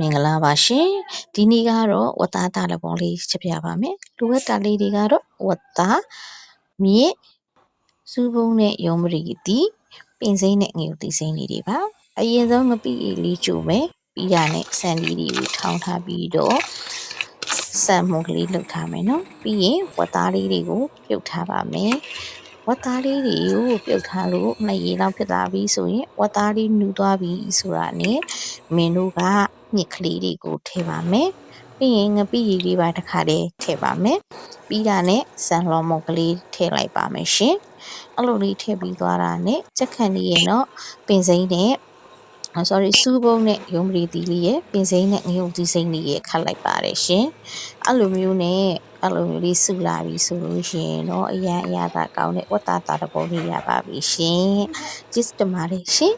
မင်္ဂလာပါရှင်ဒီနေ့ကတော့ဝတ်သားတာလပုံလေးချက်ပြပါမယ်လိုအပ်တာလေးတွေကတော့ဝတ်သားမြစ်စူးပုံးနဲ့ရုံမရီတီပင်စိမ့်နဲ့ငရုတ်သီးစိမ့်လေးတွေပါအရင်ဆုံးငပိလေးကျို့မယ်ပြီးတာနဲ့ဆန်လေးတွေကိုထောင်းထားပြီးတော့ဆန်မှုကလေးလှုပ်ထားမယ်နော်ပြီးရင်ဝတ်သားလေးတွေကိုပြုတ်ထားပါမယ်ဝတ်သားလေးတွေကိုပြုတ်ထားလို့2ရေလောက်ဖြစ်သွားပြီဆိုရင်ဝတ်သားလေးနူသွားပြီဆိုတာနဲ့မင်းတို့ကမြစ်ကလေးတွေကိုထည့်ပါမယ်ပြီးရင်ငပိရီလေးပါတစ်ခါတည်းထည့်ပါမယ်ပြီးတာနဲ့ဆန်လော်မုန်ကလေးထည့်လိုက်ပါမယ်ရှင်အဲ့လိုလေးထည့်ပြီးသွားတာနဲ့ကြက်ခန့်လေးရဲ့တော့ပင်စိမ့်နဲ့စူးပုံးနဲ့ရုံးပရီတီလေးရဲ့ပင်စိမ့်နဲ့ငရုတ်သီးစိမ့်လေးရဲ့ခတ်လိုက်ပါတယ်ရှင်အဲ့လိုမျိုးလေးစုလာပြီဆိုလို့ရှိရင်တော့အရန်အရသာကောင်းတဲ့ဝတ်သားတာတပုံလေးရပါပြီရှင်ကျေးဇူးတင်ပါတယ်ရှင်